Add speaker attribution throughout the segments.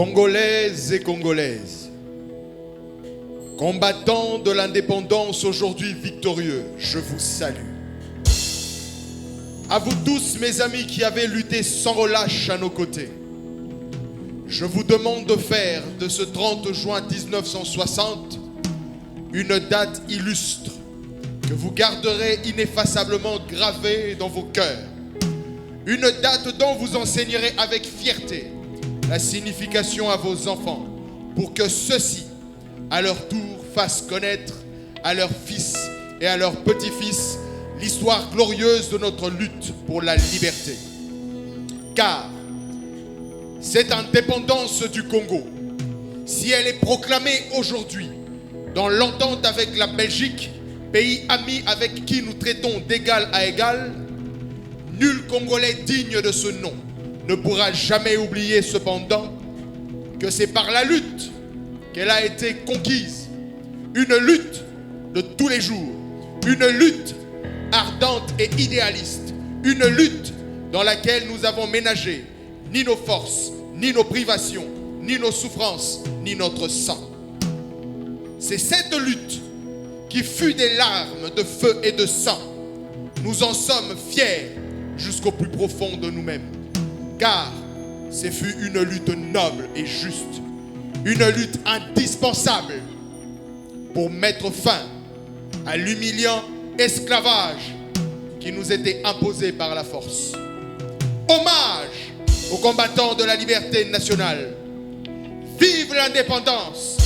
Speaker 1: Congolaises et Congolaises, combattants de l'indépendance aujourd'hui victorieux, je vous salue. À vous tous, mes amis qui avez lutté sans relâche à nos côtés, je vous demande de faire de ce 30 juin 1960 une date illustre que vous garderez ineffaçablement gravée dans vos cœurs. Une date dont vous enseignerez avec fierté la signification à vos enfants pour que ceux-ci, à leur tour, fassent connaître à leurs fils et à leurs petits-fils l'histoire glorieuse de notre lutte pour la liberté. Car cette indépendance du Congo, si elle est proclamée aujourd'hui dans l'entente avec la Belgique, pays ami avec qui nous traitons d'égal à égal, nul Congolais digne de ce nom ne pourra jamais oublier cependant que c'est par la lutte qu'elle a été conquise. Une lutte de tous les jours, une lutte ardente et idéaliste, une lutte dans laquelle nous avons ménagé ni nos forces, ni nos privations, ni nos souffrances, ni notre sang. C'est cette lutte qui fut des larmes de feu et de sang. Nous en sommes fiers jusqu'au plus profond de nous-mêmes. Car ce fut une lutte noble et juste, une lutte indispensable pour mettre fin à l'humiliant esclavage qui nous était imposé par la force. Hommage aux combattants de la liberté nationale. Vive l'indépendance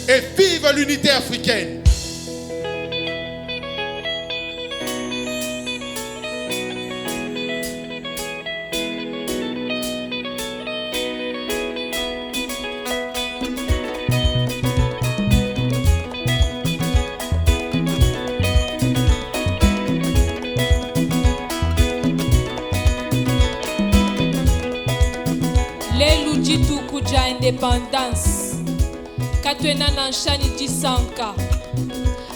Speaker 1: et vive l'unité africaine.
Speaker 2: Indépendance Katwena Nanshani Jisanka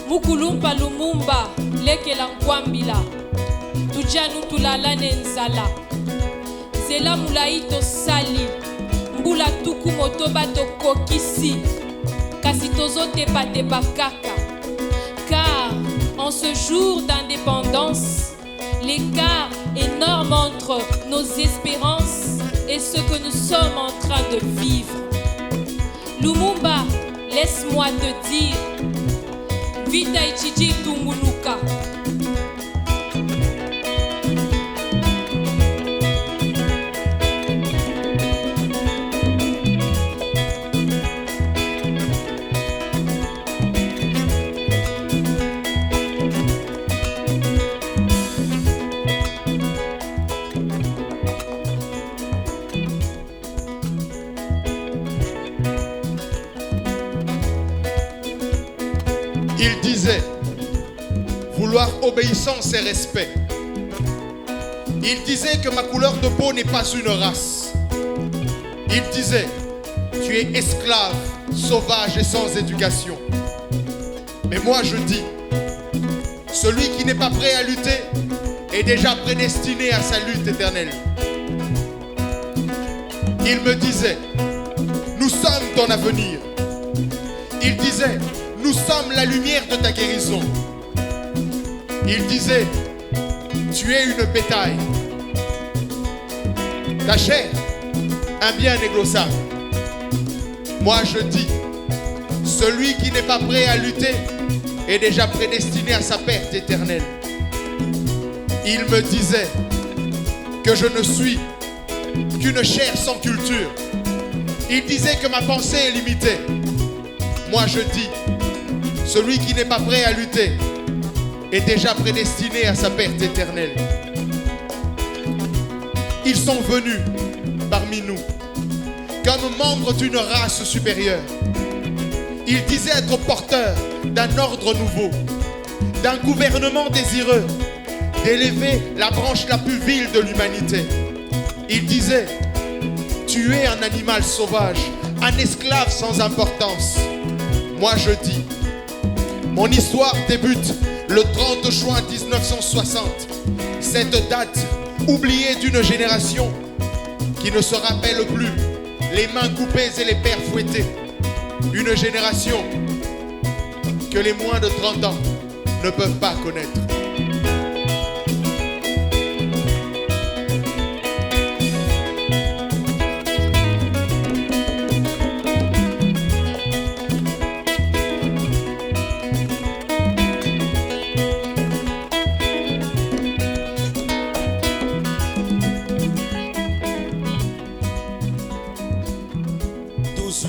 Speaker 2: Mukulumpa Lumumba Lekela Nkwambila Tujanu Tulala Nenzala Zela Mulaito Sali Mbula Tuku Motoba Tokokisi Kasitozo Tepa Tepa Kaka. Car en ce jour d'indépendance, l'écart énorme entre nos espérances et ce que nous sommes en train de vivre. Lumumba, laisse-moi te dire, Vita Ichiji Tumunuka.
Speaker 1: Il disait vouloir obéissance et respect. Il disait que ma couleur de peau n'est pas une race. Il disait, tu es esclave, sauvage et sans éducation. Mais moi je dis, celui qui n'est pas prêt à lutter est déjà prédestiné à sa lutte éternelle. Il me disait, nous sommes ton avenir. Il disait, nous sommes la lumière de ta guérison. Il disait, tu es une bétail. Ta chair, un bien négociable. Moi je dis, celui qui n'est pas prêt à lutter est déjà prédestiné à sa perte éternelle. Il me disait que je ne suis qu'une chair sans culture. Il disait que ma pensée est limitée. Moi je dis, celui qui n'est pas prêt à lutter est déjà prédestiné à sa perte éternelle. Ils sont venus parmi nous comme membres d'une race supérieure. Ils disaient être porteurs d'un ordre nouveau, d'un gouvernement désireux d'élever la branche la plus vile de l'humanité. Ils disaient, tu es un animal sauvage, un esclave sans importance. Moi je dis, mon histoire débute le 30 juin 1960. Cette date oubliée d'une génération qui ne se rappelle plus les mains coupées et les pères fouettés. Une génération que les moins de 30 ans ne peuvent pas connaître.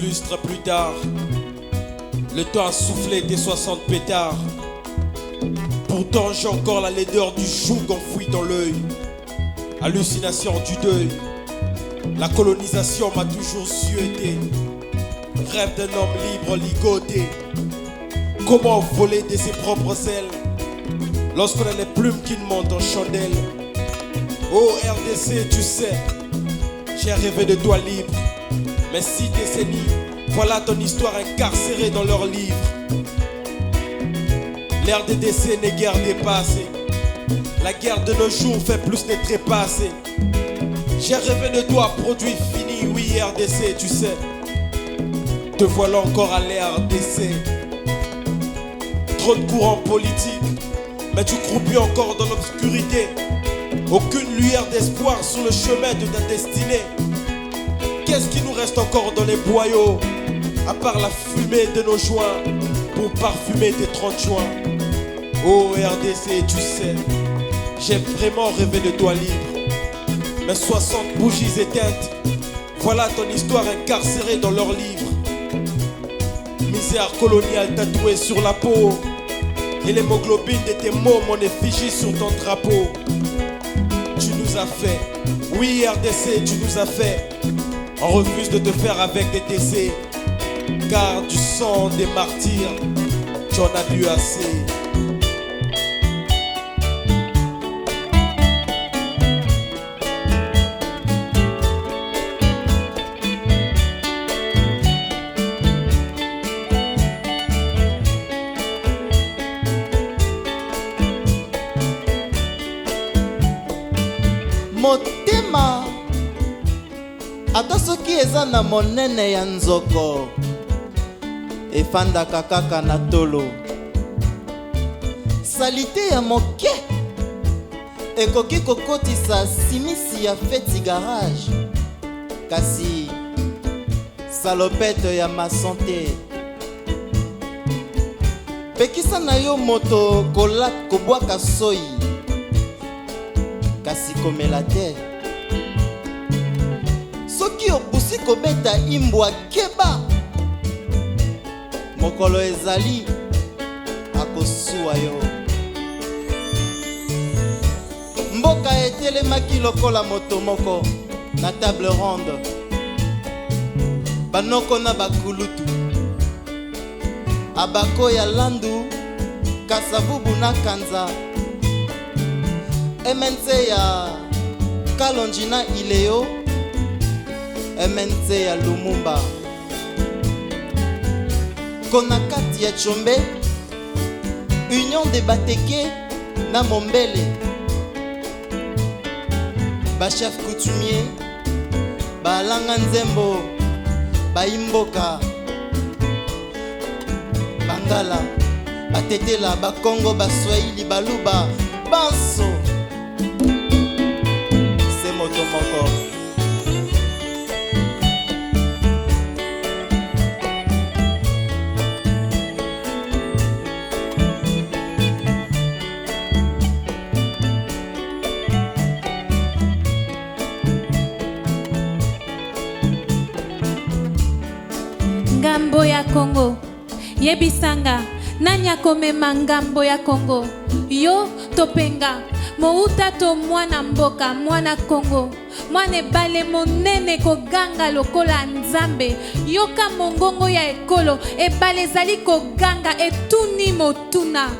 Speaker 3: Lustres plus tard, le temps a soufflé des 60 pétards. Pourtant j'ai encore la laideur du joug enfoui dans l'œil. Hallucination du deuil. La colonisation m'a toujours suété. Rêve d'un homme libre ligoté. Comment voler de ses propres ailes lorsqu'on a les plumes qui montent en chandelle? Oh RDC, tu sais, j'ai rêvé de toi libre. Mais 6 décennies, voilà ton histoire incarcérée dans leurs livres. L'ère des décès n'est guère dépassée. La guerre de nos jours fait plus les trépasser. J'ai rêvé de toi, produit fini, oui RDC, tu sais. Te voilà encore à l'ère d'essai. Trop de courants politiques, mais tu croupis encore dans l'obscurité. Aucune lueur d'espoir sur le chemin de ta destinée. Qu'est-ce qui nous reste encore dans les boyaux, à part la fumée de nos joints, pour parfumer tes 30 juin? Oh RDC, tu sais, j'ai vraiment rêvé de toi libre. Mes 60 bougies éteintes, voilà ton histoire incarcérée dans leurs livres. Misère coloniale tatouée sur la peau, et l'hémoglobine de tes mots, mon effigie sur ton drapeau. Tu nous as fait, oui RDC, tu nous as fait. On refuse de te faire avec des décès, car du sang des martyrs, tu en as bu assez.
Speaker 4: Motema ata soki eza na monene ya nzoko efandaka kaka na tolo. Salite ya moke ekoki kokotisa simisi ya feti garage, kasi salopete ya masante pekisa na yo moto kobwaka soi, kasi komela te. Soki opusi kobeta imbwa keba, mokolo ezali akosuwa yo. Mboka etelemaki lokola moto moko na table ronde, banoko na bakulutu, abako ya landu, kasavubu na kanza, MNC ya Kalonji na Ileo, MNC ya Lumumba, Konakati ya Chombe, Union de Bateke na Mombele, bachef coutumier, balanga nzembo, baimboka, bangala, batetela, bakongo, baswahili, baluba, banso. C'est moto moko.
Speaker 2: Ngambo ya Congo, yebisanga, nani akomema ngambo ya Congo? Yo topenga, mouta to mwana mboka, mwana Congo, mwana ebale monene koganga lokola nzambe. Yoka mongongo ya ekolo, ebale ezali koganga etuni motuna.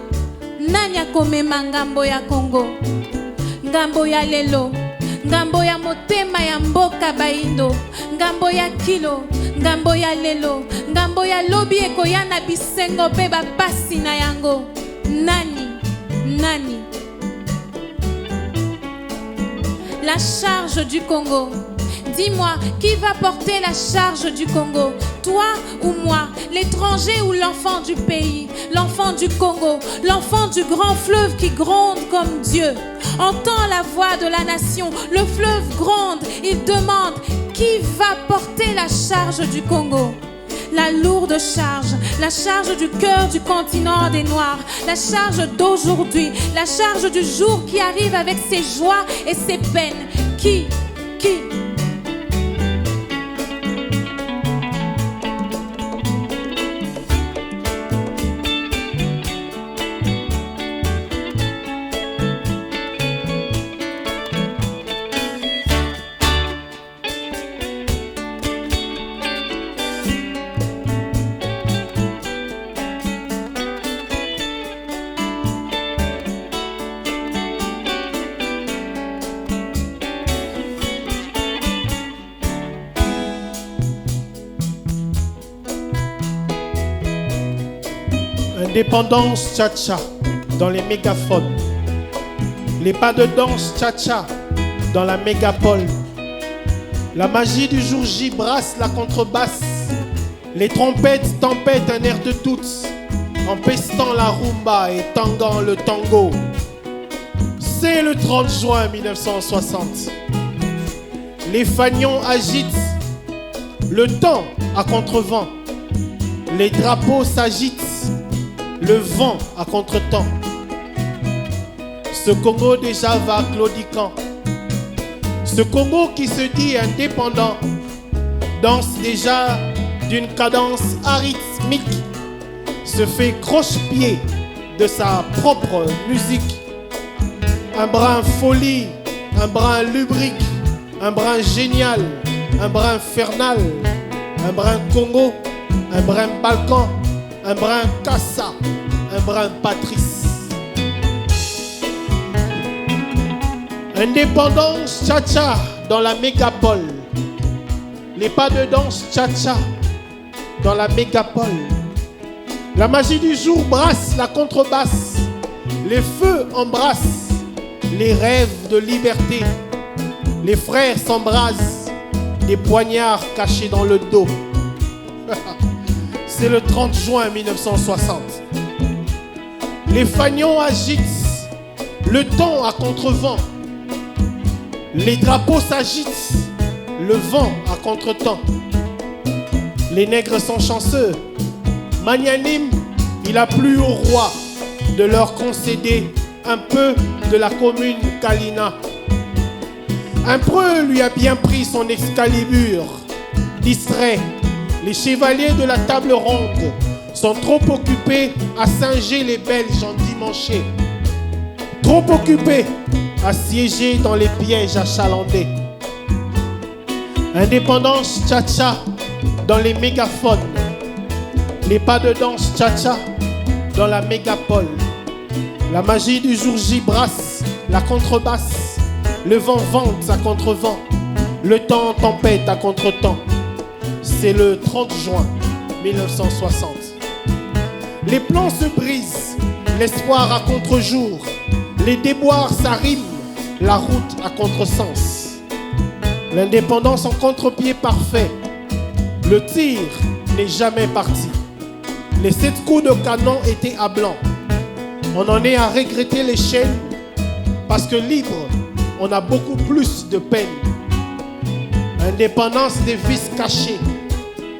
Speaker 2: Nani akomema ngambo ya Congo? Ngambo ya lelo, ngambo ya motema ya mboka baindo, ngambo ya kilo, ngambo ya lelo, ngambo ya lobi ekoya na bisengo pe bapasi na yango. Nani? La charge du Congo, Dis-moi, qui va porter la charge du Congo? Toi ou moi, l'étranger ou l'enfant du pays, l'enfant du Congo, l'enfant du grand fleuve qui gronde comme Dieu? Entends la voix de la nation, le fleuve gronde, il demande, qui va porter la charge du Congo? La lourde charge, la charge du cœur du continent des Noirs, la charge d'aujourd'hui, la charge du jour qui arrive avec ses joies et ses peines. Qui?
Speaker 5: Indépendance cha-cha dans les mégaphones. Les pas de danse cha-cha dans la mégapole. La magie du jour J brasse la contrebasse. Les trompettes tempêtent un air de doute, empestant la rumba et tangant le tango. C'est le 30 juin 1960. Les fagnons agitent le temps à contrevent. Les drapeaux s'agitent, le vent à contre-temps. Ce Congo déjà va claudiquant. Ce Congo qui se dit indépendant danse déjà d'une cadence arythmique, se fait croche-pied de sa propre musique. Un brin folie, un brin lubrique, un brin génial, un brin infernal, un brin Congo, un brin Balkan, un brin Kassa, un brin Patrice. Indépendance cha-cha dans la mégapole. Les pas de danse cha-cha dans la mégapole. La magie du jour brasse la contrebasse. Les feux embrassent les rêves de liberté. Les frères s'embrasent, des poignards cachés dans le dos. C'est le 30 juin 1960. Les fagnons agitent le temps à contrevent. Les drapeaux s'agitent, le vent à contre-temps. Les nègres sont chanceux. Magnanime, il a plu au roi de leur concéder un peu de la commune Kalina. Un preux lui a bien pris son Excalibur. Distrait, les chevaliers de la table ronde sont trop occupés à singer les Belges endimanchés. Trop occupés à siéger dans les pièges achalandés. Indépendance cha-cha dans les mégaphones. Les pas de danse cha-cha dans la mégapole. La magie du jour J brasse la contrebasse. Le vent vente à contrevent. Le temps tempête à contre-temps. C'est le 30 juin 1960. Les plans se brisent, l'espoir à contre-jour. Les déboires s'arriment, la route à contresens. L'indépendance en contre-pied parfait. Le tir n'est jamais parti. Les 7 coups de canon étaient à blanc. On en est à regretter les chaînes parce que libre, on a beaucoup plus de peine. Indépendance des vices cachés.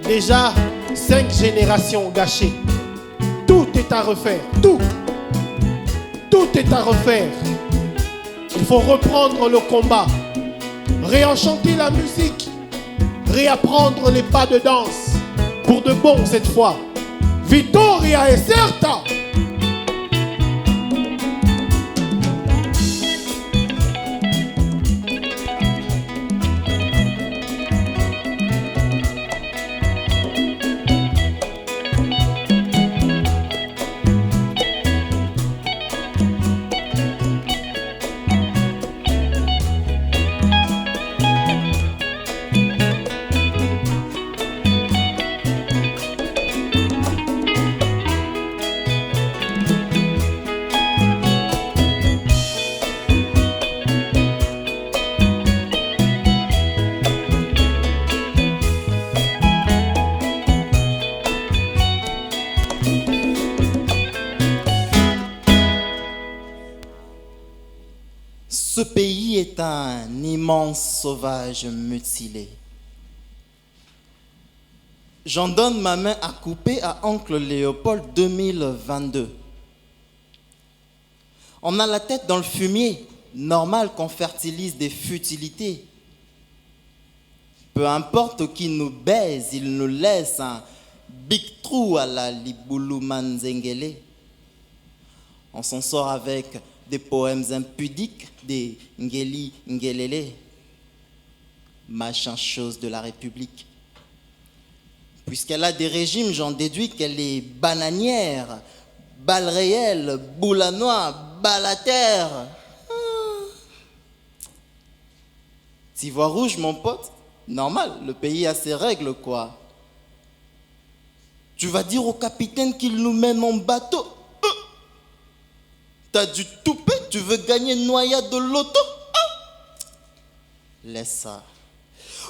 Speaker 5: Déjà 5 générations gâchées. Tout est à refaire. Tout est à refaire. Il faut reprendre le combat, réenchanter la musique, réapprendre les pas de danse. Pour de bon cette fois. Vittoria est certa.
Speaker 4: Ce pays est un immense sauvage mutilé. J'en donne ma main à couper à Oncle Léopold 2022. On a la tête dans le fumier, normal qu'on fertilise des futilités. Peu importe qui nous baise, il nous laisse un big trou à la Liboulou Manzengele. On s'en sort avec des poèmes impudiques, des ngeli ngelele, machin chose de la République. Puisqu'elle a des régimes, j'en déduis qu'elle est bananière, balle réelle, boule à noix, balle à terre. T'ivoire rouge, mon pote, normal, le pays a ses règles, quoi. Tu vas dire au capitaine qu'il nous mène en bateau. T'as du toupet, tu veux gagner une noyade de loto? Laisse ça.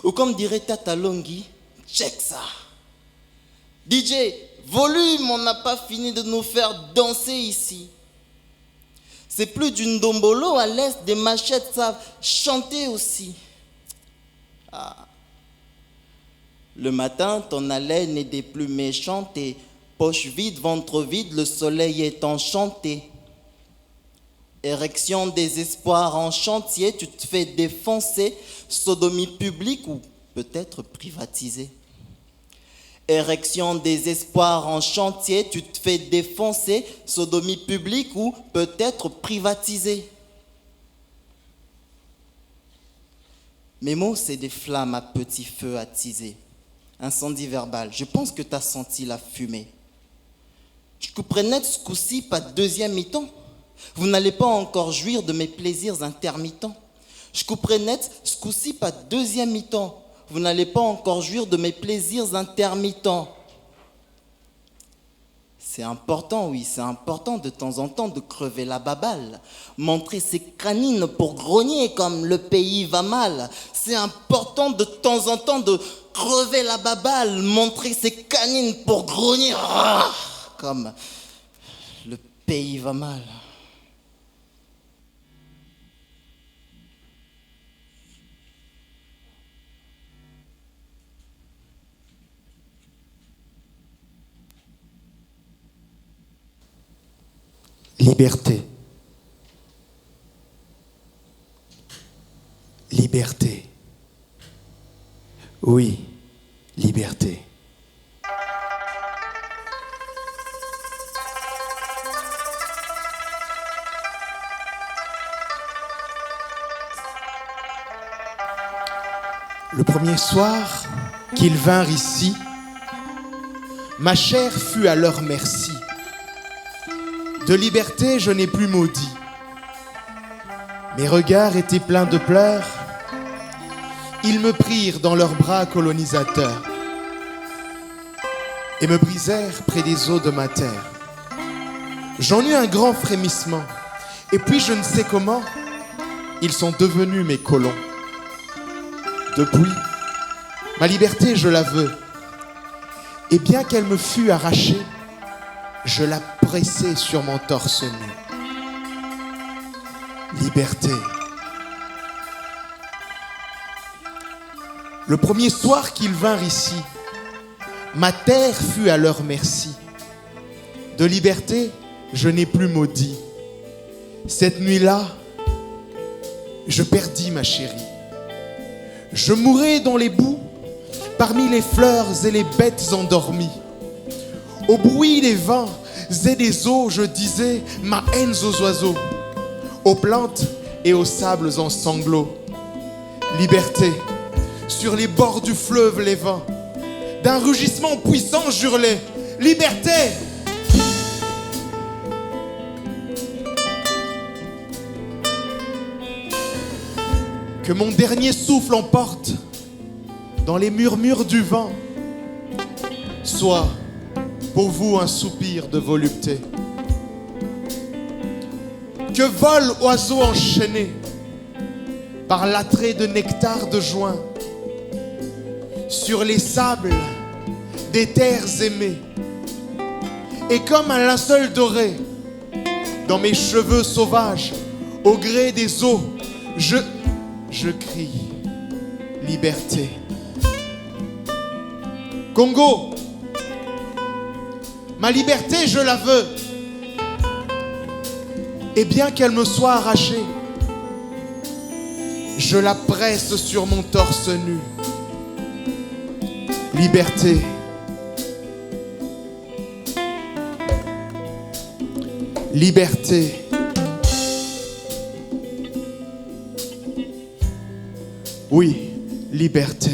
Speaker 4: Ou comme dirait Tata Longi, check ça. DJ, volume, on n'a pas fini de nous faire danser ici. C'est plus d'une dombolo, à l'est, des machettes savent chanter aussi. Le matin, ton haleine est des plus méchantes et poche vide, ventre vide, le soleil est enchanté. Érection, désespoir en chantier, tu te fais défoncer, sodomie publique ou peut-être privatisée. Érection, désespoir en chantier, tu te fais défoncer, sodomie publique ou peut-être privatisée. Mes mots, c'est des flammes à petit feu attisées. Incendie verbal, je pense que tu as senti la fumée. Je couperai net ce coup-ci, pas de deuxième mi-temps. Vous n'allez pas encore jouir de mes plaisirs intermittents. Je couperai net ce coup-ci, pas de deuxième mi-temps. Vous n'allez pas encore jouir de mes plaisirs intermittents. C'est important, oui, c'est important de temps en temps de crever la baballe. Montrer ses canines pour grogner comme le pays va mal. C'est important de temps en temps de crever la baballe. Montrer ses canines pour grogner comme le pays va mal.
Speaker 1: Liberté. Liberté. Oui, liberté. Le premier soir qu'ils vinrent ici, ma chair fut à leur merci. De liberté, je n'ai plus maudit. Mes regards étaient pleins de pleurs. Ils me prirent dans leurs bras colonisateurs et me brisèrent près des eaux de ma terre. J'en eus un grand frémissement. Et puis, je ne sais comment, ils sont devenus mes colons. Depuis, ma liberté, je la veux. Et bien qu'elle me fût arrachée, je la pressais sur mon torse nu. Liberté. Le premier soir qu'ils vinrent ici, ma terre fut à leur merci. De liberté, je n'ai plus maudit. Cette nuit-là, je perdis ma chérie. Je mourais dans les boues, parmi les fleurs et les bêtes endormies. Au bruit des vents et des eaux, je disais ma haine aux oiseaux, aux plantes et aux sables en sanglots. Liberté, sur les bords du fleuve les vents, d'un rugissement puissant j'hurlais, liberté! Que mon dernier souffle emporte dans les murmures du vent, soit pour vous un soupir de volupté. Que volent oiseaux enchaînés par l'attrait de nectar de juin sur les sables des terres aimées, et comme un linceul doré dans mes cheveux sauvages, au gré des eaux, Je crie liberté. Congo, ma liberté, je la veux. Et bien qu'elle me soit arrachée, je la presse sur mon torse nu. Liberté. Liberté. Oui, liberté.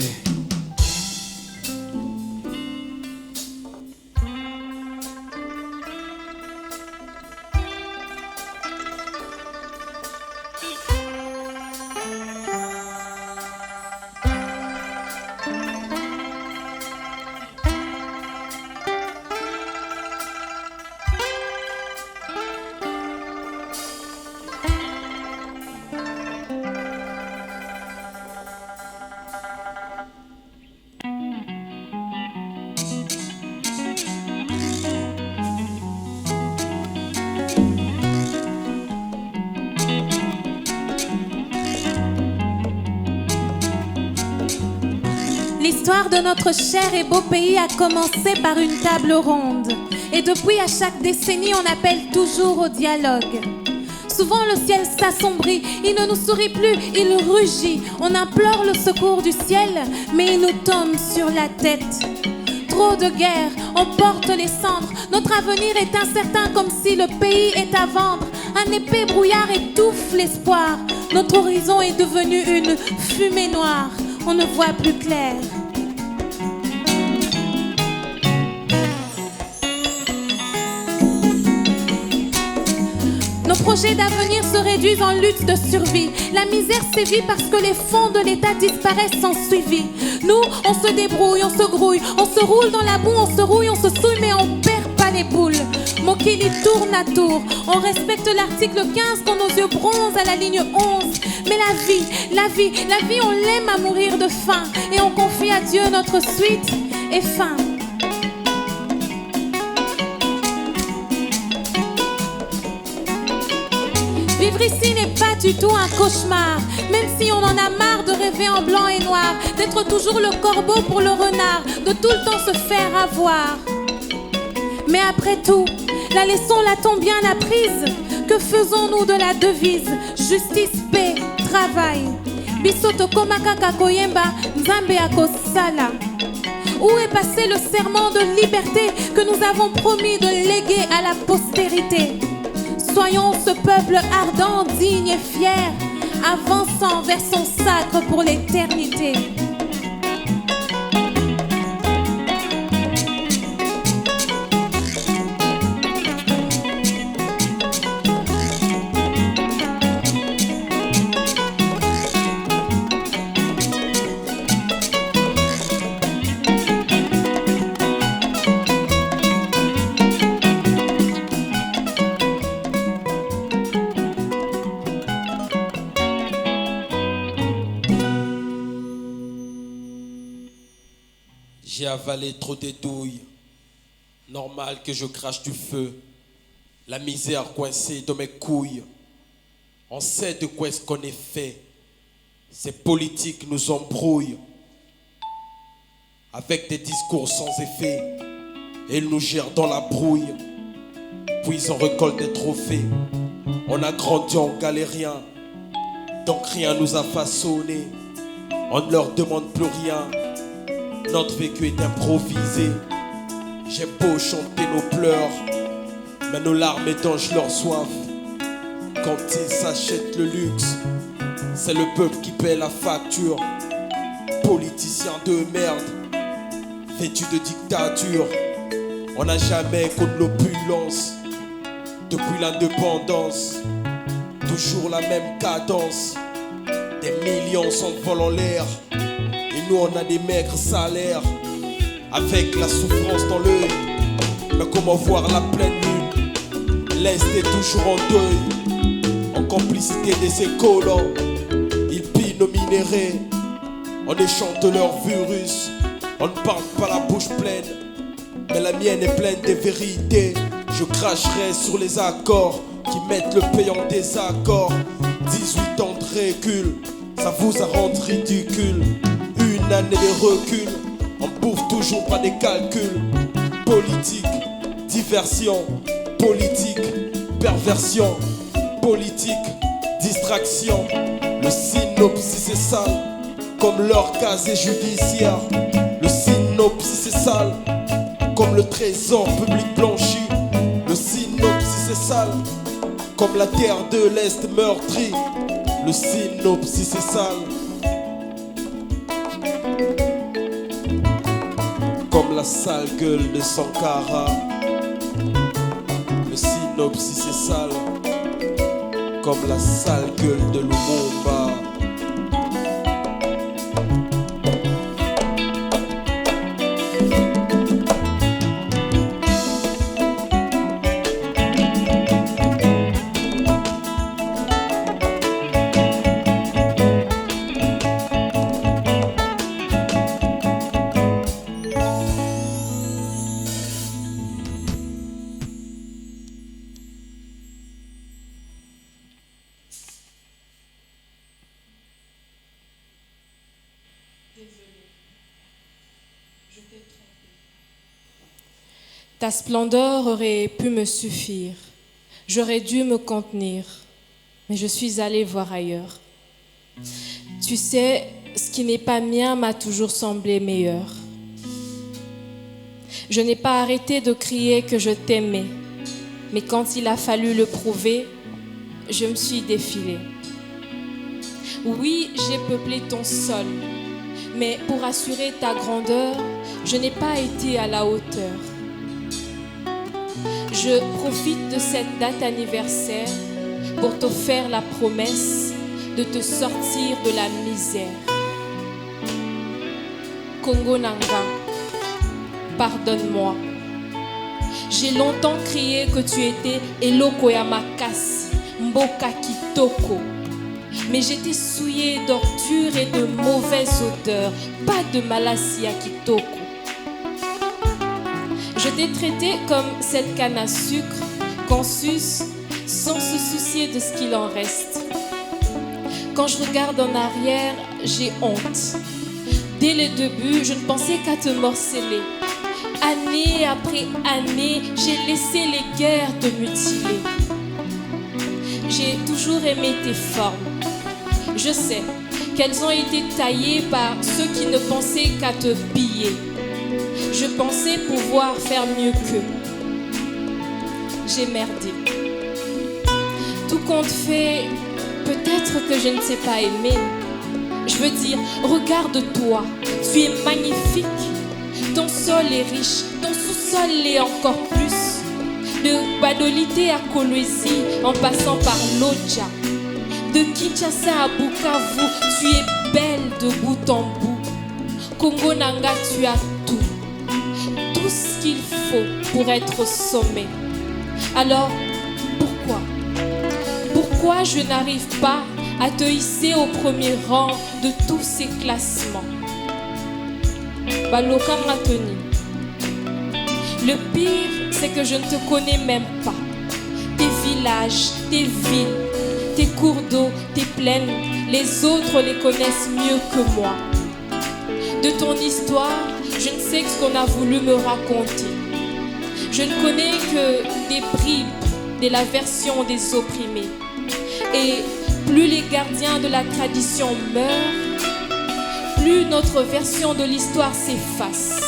Speaker 2: L'histoire de notre cher et beau pays a commencé par une table ronde. Et depuis, à chaque décennie, on appelle toujours au dialogue. Souvent, le ciel s'assombrit, il ne nous sourit plus, il rugit. On implore le secours du ciel, mais il nous tombe sur la tête. Trop de guerre, on porte les cendres. Notre avenir est incertain, comme si le pays est à vendre. Un épais brouillard étouffe l'espoir. Notre horizon est devenu une fumée noire. On ne voit plus clair. Nos projets d'avenir se réduisent en lutte de survie. La misère sévit parce que les fonds de l'État disparaissent sans suivi. Nous, on se débrouille, on se grouille, on se roule dans la boue, on se rouille, on se souille, mais on perd pas les boules. Mokili tourne à tour. On respecte l'article 15 quand nos yeux bronzent à la ligne 11. Mais la vie, on l'aime à mourir de faim. Et on confie à Dieu notre suite et fin. Vivre ici n'est pas du tout un cauchemar. Même si on en a marre de rêver en blanc et noir, d'être toujours le corbeau pour le renard, de tout le temps se faire avoir. Mais après tout, la leçon l'a-t-on bien apprise? Que faisons-nous de la devise? Justice, paix, travail. Bisoto komakaka koyemba, nzambe akosala. Où est passé le serment de liberté que nous avons promis de léguer à la postérité? Soyons ce peuple ardent, digne et fier, avançant vers son sacre pour l'éternité.
Speaker 3: J'ai avalé trop de douilles. Normal que je crache du feu. La misère coincée dans mes couilles. On sait de quoi est-ce qu'on est fait. Ces politiques nous embrouillent. Avec des discours sans effet. Et ils nous gèrent dans la brouille. Puis on récolte des trophées. On a grandi en galérien. Donc rien nous a façonné. On ne leur demande plus rien. Notre vécu est improvisé. J'ai beau chanter nos pleurs, mais nos larmes étangent leur soif. Quand ils s'achètent le luxe, c'est le peuple qui paie la facture. Politiciens de merde, vêtus de dictature. On n'a jamais connu l'opulence. Depuis l'indépendance, toujours la même cadence. Des millions s'envolent en l'air. Et nous on a des maigres salaires. Avec la souffrance dans l'œil. Mais comment voir la pleine lune? L'Est est toujours en deuil. En complicité des écolants. Ils pillent nos minéraux. On échante leur virus. On ne parle pas la bouche pleine. Mais la mienne est pleine de vérités. Je cracherai sur les accords qui mettent le pays en désaccord. 18 temps de recul, ça vous a rendu ridicule. Une année de recul, on bouffe toujours pas des calculs. Politique, diversion, politique, perversion, politique, distraction. Le synopsis est sale, comme leur casier judiciaire. Le synopsis est sale, comme le trésor public blanchi. Le synopsis est sale, comme la terre de l'Est meurtrie. Le synopsis est sale, comme la sale gueule de Sankara. Le synopsis est sale, comme la sale gueule de Lumumba.
Speaker 2: Ta splendeur aurait pu me suffire. J'aurais dû me contenir, mais je suis allée voir ailleurs. Tu sais, ce qui n'est pas mien m'a toujours semblé meilleur. Je n'ai pas arrêté de crier que je t'aimais, mais quand il a fallu le prouver, je me suis défilée. Oui, j'ai peuplé ton sol, mais pour assurer ta grandeur, je n'ai pas été à la hauteur. Je profite de cette date anniversaire pour te faire la promesse de te sortir de la misère. Congo Nanga, pardonne-moi. J'ai longtemps crié que tu étais Eloko ya Makasi, Mboka Kitoko. Mais j'étais souillée d'ordures et de mauvaises odeurs, pas de Malassi à Kitoko. Je t'ai traité comme cette canne à sucre qu'on suce sans se soucier de ce qu'il en reste. Quand je regarde en arrière, j'ai honte. Dès le début, je ne pensais qu'à te morceler. Année après année, j'ai laissé les guerres te mutiler. J'ai toujours aimé tes formes. Je sais qu'elles ont été taillées par ceux qui ne pensaient qu'à te piller. Je pensais pouvoir faire mieux qu'eux. J'ai merdé. Tout compte fait, peut-être que je ne sais pas aimer. Je veux dire, regarde-toi, tu es magnifique. Ton sol est riche, ton sous-sol l'est encore plus. De Badolité à Kolwezi, en passant par Lodja. De Kinshasa à Bukavu, tu es belle de bout en bout. Congo Nanga, tu as tout. Tout ce qu'il faut pour être au sommet. Alors, pourquoi je n'arrive pas à te hisser au premier rang de tous ces classements? Baloka Matoni. Le pire, c'est que je ne te connais même pas. Tes villages, tes villes, tes cours d'eau, tes plaines, les autres les connaissent mieux que moi. De ton histoire, je ne sais que ce qu'on a voulu me raconter. Je ne connais que des bribes de la version des opprimés. Et plus les gardiens de la tradition meurent, plus notre version de l'histoire s'efface,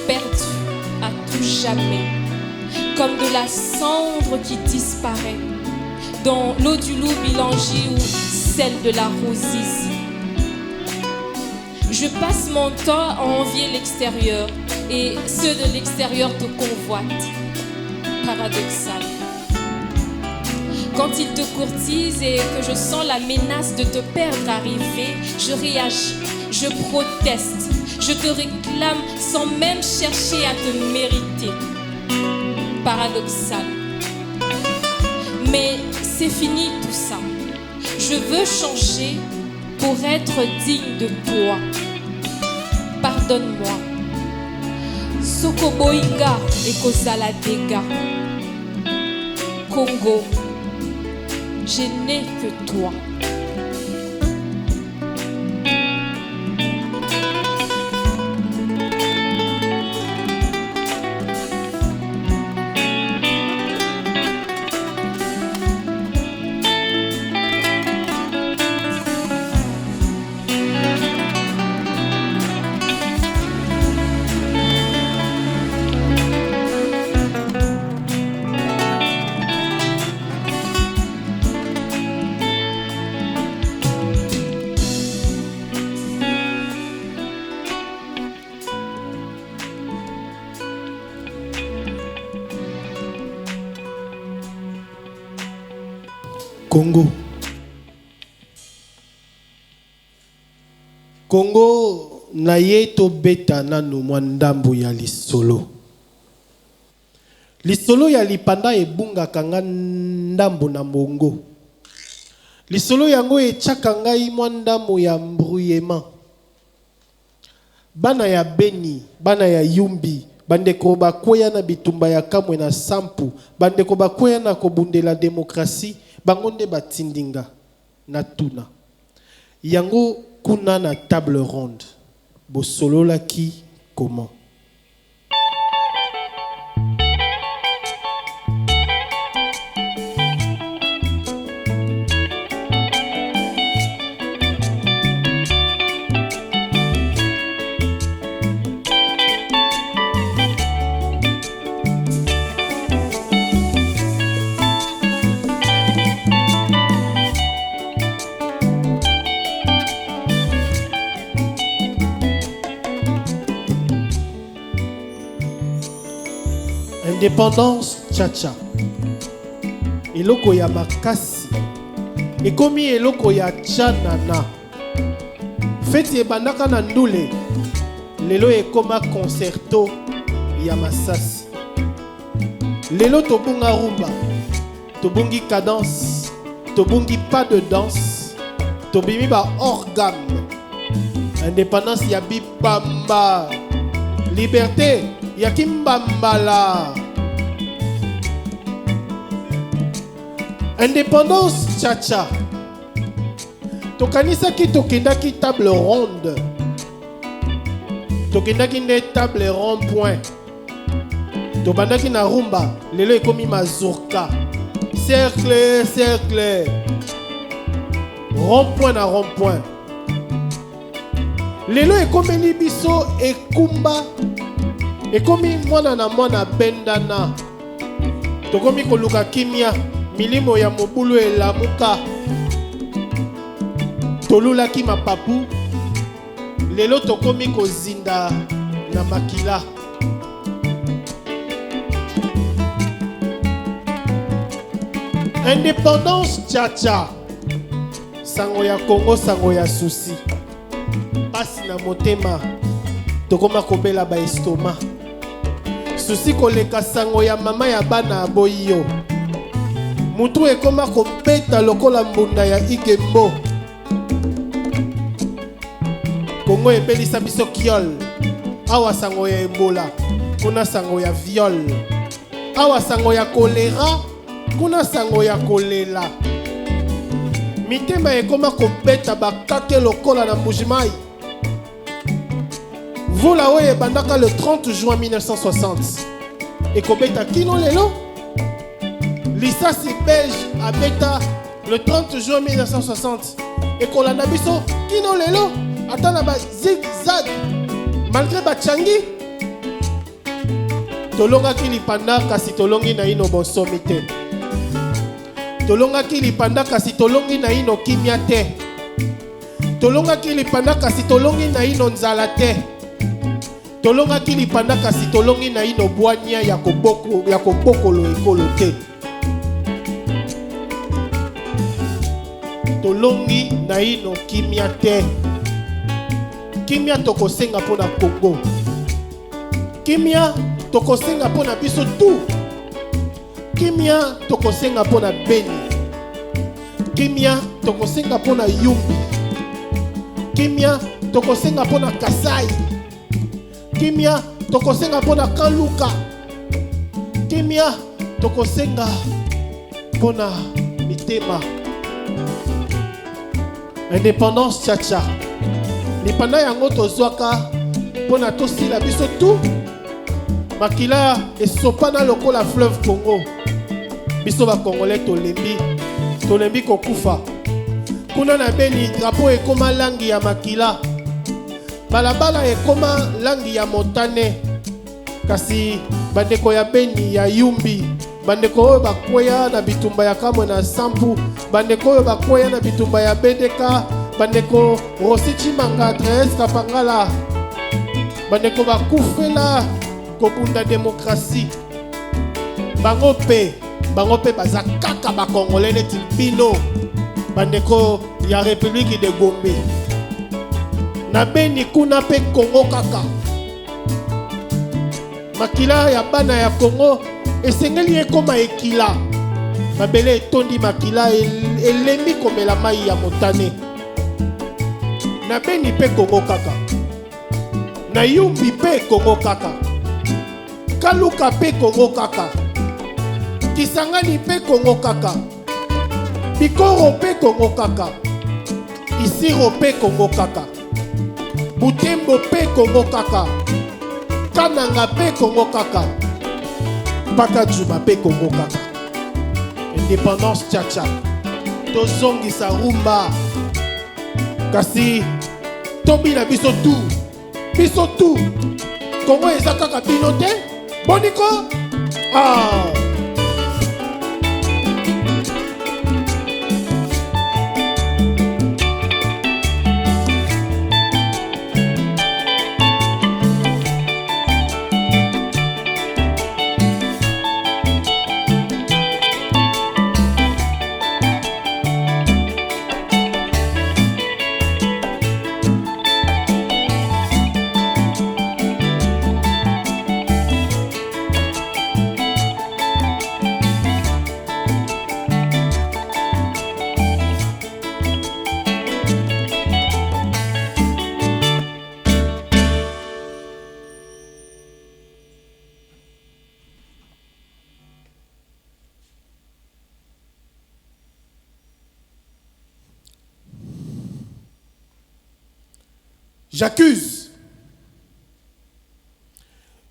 Speaker 2: perdue à tout jamais, comme de la cendre qui disparaît dans l'eau du loup Bilangi ou celle de la Rosizi. Je passe mon temps à envier l'extérieur et ceux de l'extérieur te convoitent. Paradoxal. Quand ils te courtisent et que je sens la menace de te perdre arriver, je réagis, je proteste, je te réclame sans même chercher à te mériter. Paradoxal. Mais c'est fini tout ça. Je veux changer pour être digne de toi. Pardonne-moi. Sokoboinga et Kozala Dega. Congo, je n'ai que toi.
Speaker 5: Congo. Congo na ye to beta nanu mwandambu ya lisolo. Lisolo ya lipanda ebunga kanga ndambu na mongo. Lisolo yango echaka ngai mwandambu ya mbrouillement. Bana ya Beni, bana ya Yumbi, bandeko bakwea na bitumba ya kamwe na sampu, bandeko bakwea na kobundela demokrasi, bangonde batindinga na tuna. Yango kuna na table ronde. Bosolola ki comment? Indépendance tchatcha. Eloko ya makasi. Ekomi eloko ya tchanana. Feti ebandaka na ndule. Lelo ekoma concerto ya masasi. Lelo tobunga rumba. Tobungi cadence. Tobungi pas de danse. Tobimi ba organe. Indépendance ya bipamba. Liberté ya kimbambala. Indépendance tchatcha. Tokanisa ki tokendaki table ronde. Tokendaki nde table rond point. Tobandaki na rumba. Lelo ekomi mazurka. Cercle, cercle. Rond point na rond point. Lelo ekomeli biso ekumba. Ekomi mwana na mwana bendana. Tokomi koluka kimia. Milimo ya mobulu elamuka. Tolulaki mapapu. Lelo tokomi kozinda na makila. Indépendance tchatcha. Sango ya Congo, sango ya susi. Pasi na motema. Tokoma kobela ba estoma. Susi koleka sango ya mama ya bana aboyo. Mutu ekoma kopeta lokola mbunda ya Igembo. Congo ebelisa biso kiol. Awa sango ya Ebola. Kuna sango ya viol. Awa sango ya kolera. Kuna sango ya kolela. Mitema ekoma kopeta bakake lokola na Mbujimai. Vola oye bandaka le 30 juin 1960. Ekobeta kino lelo. Lisasi belge abeta le 30 juin 1960. Ekolanda biso kino lelo. Atana ba zigzag. Malgré bachangi. Tolonga ki lipanda kasi tolongi na ino bonsomi te. Tolonga ki lipanda kasi tolongi na ino kimia te. Tolonga ki lipanda kasi tolongi na ino nzala te. Tolonga ki lipanda kasi tolongi na ino bwanya ya kobokolo ekolo te. Tolongi na ino kimia te. Kimia tokosenga pona Congo. Kimia tokosenga pona biso tu. Kimia tokosenga pona Beni. Kimia tokosenga pona Yumbi. Kimia tokosenga pona Kasai. Kimia tokosenga pona Kaluka. Kimia tokosenga pona Mitema. Indépendance tchatcha. Lipanda yango tozwaka pona tosila biso tu. Makila esopana lokola fleuve Congo. Biso ba Congolais tolembi kokufa. Kuna na Beni drapeau ekoma langi ya makila. Balabala ekoma langi ya motane. Kasi bandeko ya Beni ya Yumbi, bandeko oyo bakwea na bitumba ya kamwe na sampu, bandeko oyo bakwea na bitumba ya BDK, bandeko Rossi Chimanga, Thérèse Kapangala, bandeko bakufela kobunda demokrasi. Bango pe bango pe baza kaka ba congolais neti bino bandeko ya république de Gombe na beni kuna pe Congo kaka makila ya bana ya Congo esengeli ekoma ekila mabele etondi makila elembi komela mai ya motane na beni pe Congo kaka na yumbi pe Congo kaka kaluka pe Congo kaka Kisangani pe Congo kaka Bikoro pe Congo kaka Isiro pe Congo kaka Butembo pe Congo kaka Kananga pe Congo kaka Bakadjuma pe Congo kaka Indépendance tchatcha Tozongi sa rumba Kasi Tobi na biso tout Congo eza kaka bino te Boniko Ah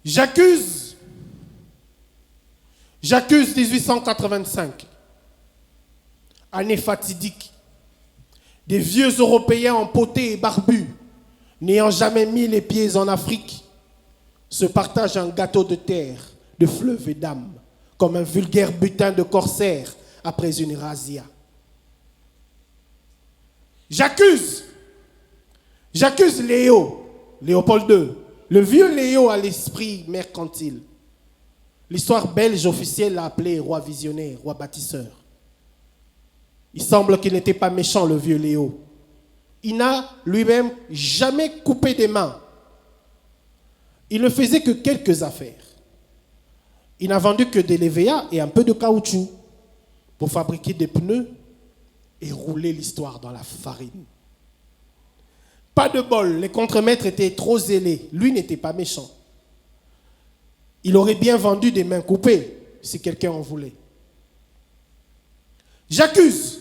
Speaker 5: J'accuse 1885. Année fatidique. Des vieux Européens empotés et barbus, n'ayant jamais mis les pieds en Afrique, se partagent un gâteau de terre, de fleuves et d'âmes, comme un vulgaire butin de corsaires après une razzia. J'accuse Léopold II, le vieux Léo à l'esprit mercantile. L'histoire belge officielle l'a appelé roi visionnaire, roi bâtisseur. Il semble qu'il n'était pas méchant, le vieux Léo. Il n'a lui-même jamais coupé des mains. Il ne faisait que quelques affaires. Il n'a vendu que des lévéas et un peu de caoutchouc pour fabriquer des pneus et rouler l'histoire dans la farine. Pas de bol, les contremaîtres étaient trop zélés. Lui n'était pas méchant. Il aurait bien vendu des mains coupées si quelqu'un en voulait. J'accuse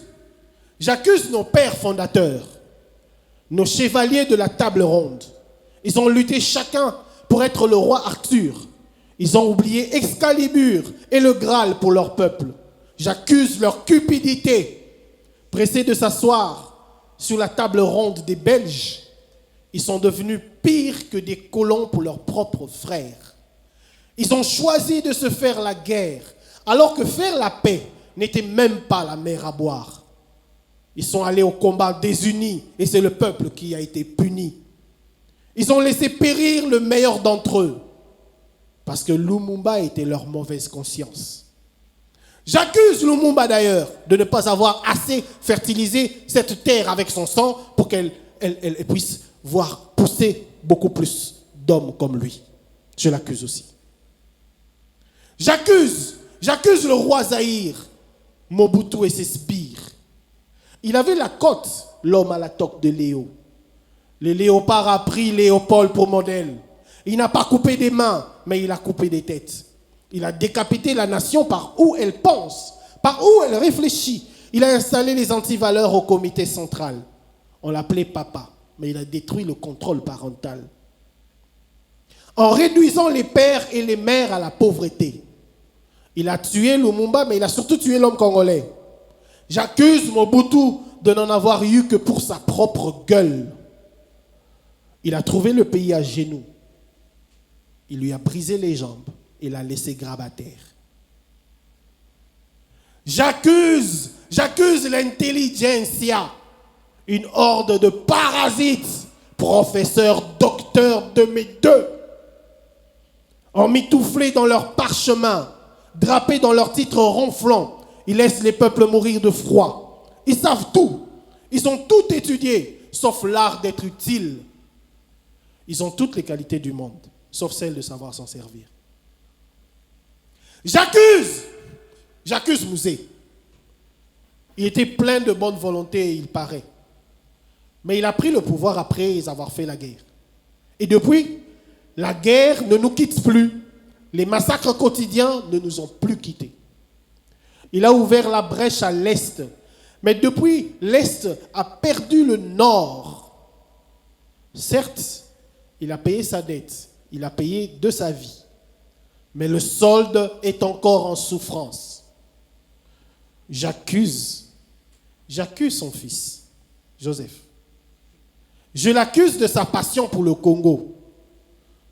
Speaker 5: nos pères fondateurs, nos chevaliers de la table ronde. Ils ont lutté chacun pour être le roi Arthur. Ils ont oublié Excalibur et le Graal pour leur peuple. J'accuse leur cupidité. Pressés de s'asseoir sur la table ronde des Belges, ils sont devenus pires que des colons pour leurs propres frères. Ils ont choisi de se faire la guerre, alors que faire la paix n'était même pas la mer à boire. Ils sont allés au combat désunis et c'est le peuple qui a été puni. Ils ont laissé périr le meilleur d'entre eux parce que Lumumba était leur mauvaise conscience. J'accuse Lumumba d'ailleurs de ne pas avoir assez fertilisé cette terre avec son sang pour qu'elle puisse voir pousser beaucoup plus d'hommes comme lui. Je l'accuse aussi. J'accuse le roi Zahir, Mobutu et ses sbires. Il avait la cote, l'homme à la toque de Léo. Le léopard a pris Léopold pour modèle. Il n'a pas coupé des mains, mais il a coupé des têtes. Il a décapité la nation par où elle pense, par où elle réfléchit. Il a installé les antivaleurs au comité central. On l'appelait papa, mais il a détruit le contrôle parental. En réduisant les pères et les mères à la pauvreté. Il a tué Lumumba, mais il a surtout tué l'homme congolais. J'accuse Mobutu de n'en avoir eu que pour sa propre gueule. Il a trouvé le pays à genoux. Il lui a brisé les jambes et l'a laissé grabataire. J'accuse l'intelligentsia, une horde de parasites, professeurs, docteurs de mes deux, emmitouflés dans leurs parchemins, drapés dans leurs titres ronflants. Ils laissent les peuples mourir de froid. Ils savent tout. Ils ont tout étudié, sauf l'art d'être utile. Ils ont toutes les qualités du monde, sauf celle de savoir s'en servir. J'accuse Mouzé. Il était plein de bonne volonté, il paraît. Mais il a pris le pouvoir après avoir fait la guerre. Et depuis, la guerre ne nous quitte plus. Les massacres quotidiens ne nous ont plus quittés. Il a ouvert la brèche à l'Est. Mais depuis, l'Est a perdu le Nord. Certes, il a payé sa dette. Il a payé de sa vie. Mais le solde est encore en souffrance. J'accuse son fils, Joseph. Je l'accuse de sa passion pour le Congo,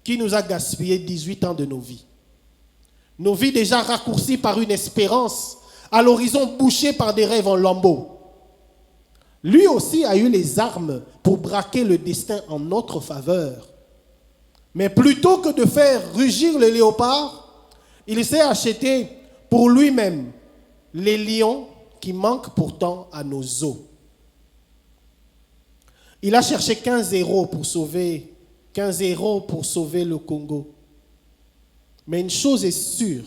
Speaker 5: qui nous a gaspillé 18 ans de nos vies. Nos vies déjà raccourcies par une espérance, à l'horizon bouché par des rêves en lambeaux. Lui aussi a eu les armes pour braquer le destin en notre faveur. Mais plutôt que de faire rugir le léopard, il s'est acheté pour lui-même les lions qui manquent pourtant à nos os. Il a cherché 15 héros pour sauver le Congo. Mais une chose est sûre,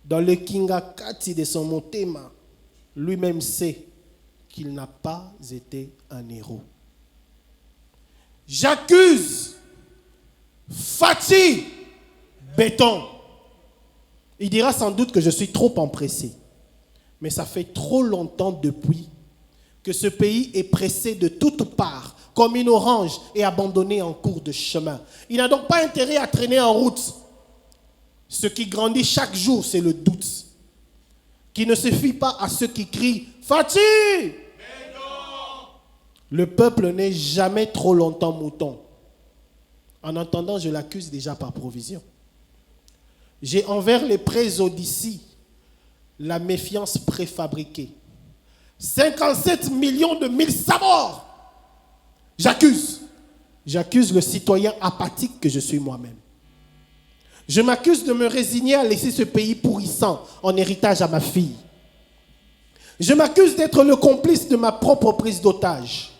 Speaker 5: dans le Kingakati de son Motema, lui-même sait qu'il n'a pas été un héros. J'accuse Fati Béton. Il dira sans doute que je suis trop empressé. Mais ça fait trop longtemps depuis que ce pays est pressé de toutes parts, comme une orange, et abandonné en cours de chemin. Il n'a donc pas intérêt à traîner en route. Ce qui grandit chaque jour, c'est le doute, qui ne se fie pas à ceux qui crient « Fati !» Le peuple n'est jamais trop longtemps mouton. En entendant, je l'accuse déjà par provision. J'ai envers les prés d'ici la méfiance préfabriquée. 57 millions de mille morts. J'accuse le citoyen apathique que je suis moi-même. Je m'accuse de me résigner à laisser ce pays pourrissant en héritage à ma fille. Je m'accuse d'être le complice de ma propre prise d'otage.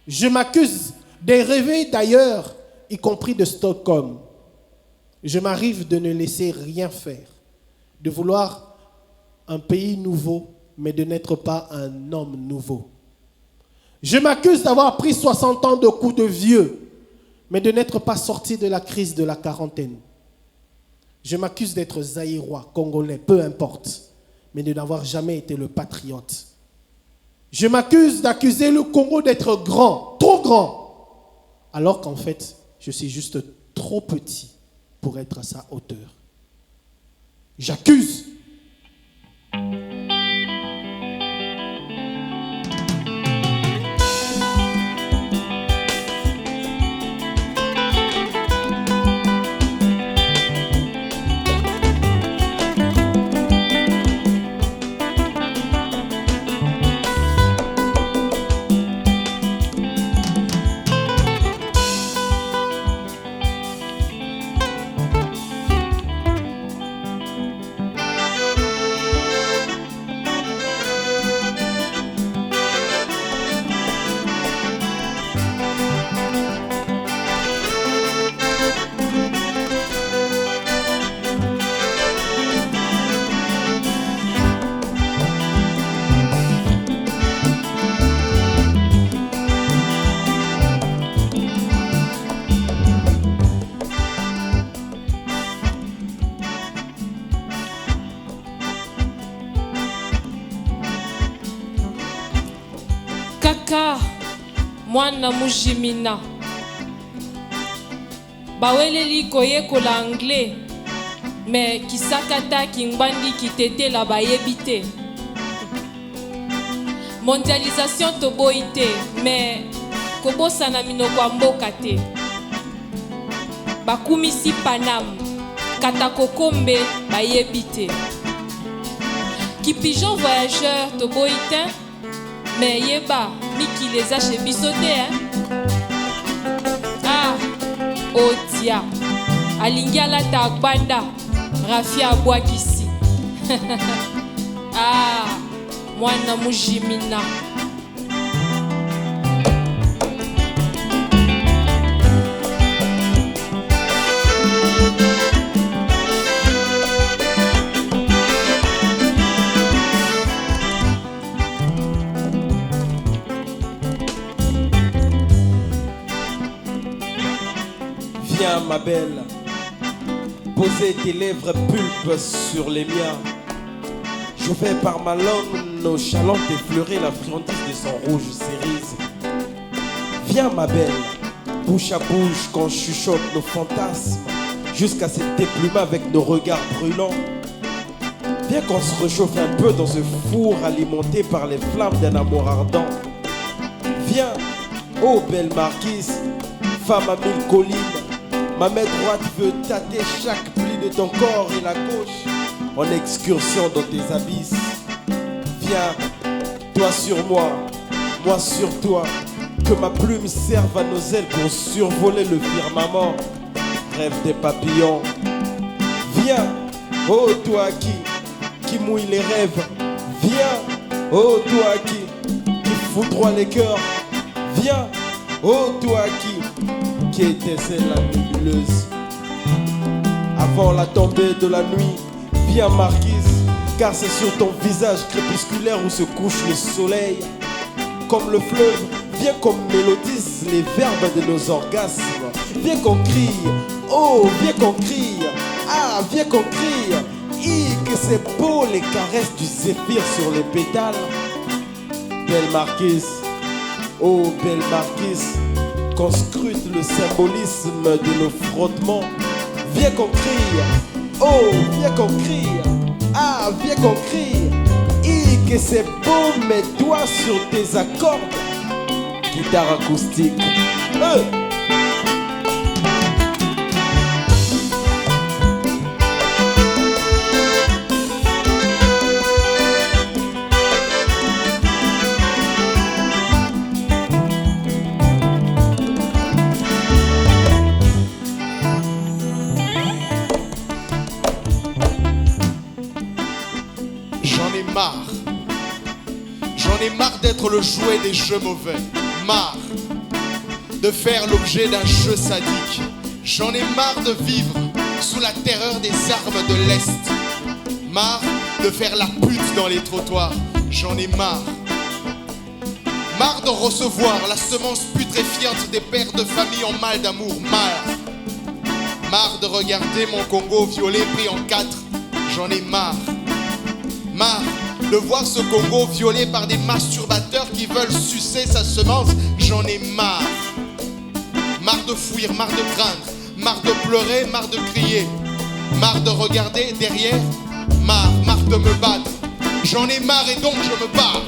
Speaker 5: Je m'accuse des rêver d'ailleurs, y compris de Stockholm. Je m'arrive de ne laisser rien faire, de vouloir un pays nouveau, mais de n'être pas un homme nouveau. Je m'accuse d'avoir pris 60 ans de coups de vieux, mais de n'être pas sorti de la crise de la quarantaine. Je m'accuse d'être zaïrois, congolais, peu importe, mais de n'avoir jamais été le patriote. Je m'accuse d'accuser le Congo d'être grand, trop grand, alors qu'en fait, je suis juste trop petit pour être à sa hauteur. J'accuse.
Speaker 6: Kaka mwana mujimina baweleli koyekola anglais mais kisakata kingbandi kitetela bayebi te. Mondialisation toboyi te mais kobosana minoko ya mboka te. Bakumisi Panam katakokombe bayebi te. Kipigeon voyageur toboyi te mais yeba miki les a chez bisoté Ah otia alingi alata banda Rafia abwakisi Ah, mwana mujimina.
Speaker 3: Viens ma belle, poser tes lèvres pulpes sur les miens. Je vais par ma langue nonchalante effleurer la friandise de son rouge cerise. Viens ma belle, bouche à bouche qu'on chuchote nos fantasmes, jusqu'à se déplumer avec nos regards brûlants. Viens qu'on se réchauffe un peu dans ce four alimenté par les flammes d'un amour ardent. Viens, ô belle marquise, femme à mille collines. Ma main droite veut tâter chaque pli de ton corps et la gauche en excursion dans tes abysses. Viens, toi sur moi sur toi, que ma plume serve à nos ailes pour survoler le firmament. Rêve des papillons. Viens, oh toi qui mouille les rêves. Viens, oh toi qui foudroie les cœurs. Viens, oh toi qui étincelle la nébuleuse. Avant la tombée de la nuit, viens marquise, car c'est sur ton visage crépusculaire où se couche le soleil. Comme le fleuve, viens qu'on mélodise les verbes de nos orgasmes. Viens qu'on crie, oh viens qu'on crie, ah viens qu'on crie. Que c'est beau les caresses du zéphyr sur les pétales. Belle marquise, oh belle marquise, qu'on scrute le symbolisme de nos frottements. Viens qu'on crie, oh viens qu'on crie, ah viens qu'on crie. Que c'est beau mes doigts sur tes accords. Guitare acoustique.
Speaker 1: J'en ai marre d'être le jouet des jeux mauvais. Marre de faire l'objet d'un jeu sadique. J'en ai marre de vivre sous la terreur des armes de l'Est. Marre de faire la pute dans les trottoirs. J'en ai marre. Marre de recevoir la semence putréfiante des pères de famille en mal d'amour. Marre de regarder mon Congo violé pris en quatre. J'en ai marre. Marre de voir ce Congo violé par des masturbateurs qui veulent sucer sa semence. J'en ai marre. Marre de fuir, marre de craindre, marre de pleurer, marre de crier, marre de regarder derrière, marre de me battre. J'en ai marre et donc je me bats.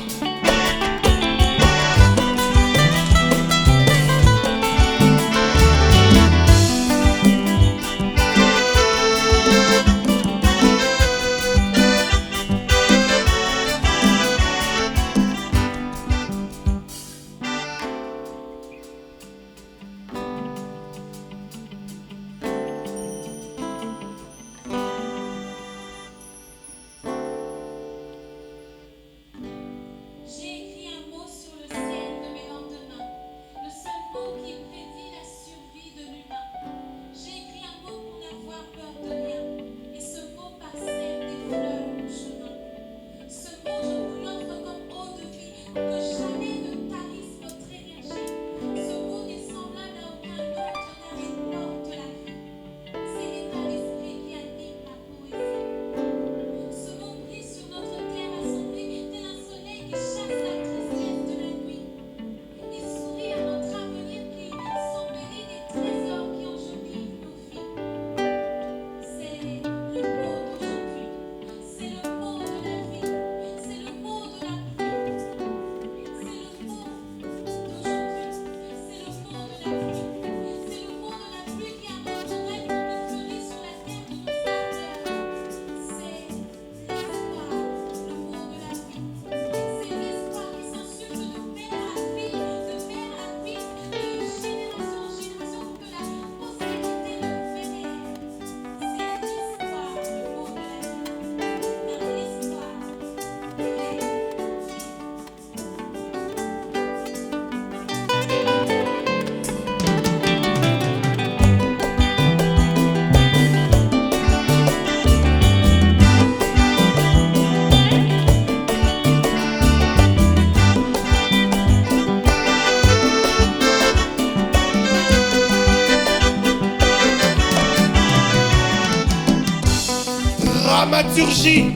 Speaker 5: Dramaturgie.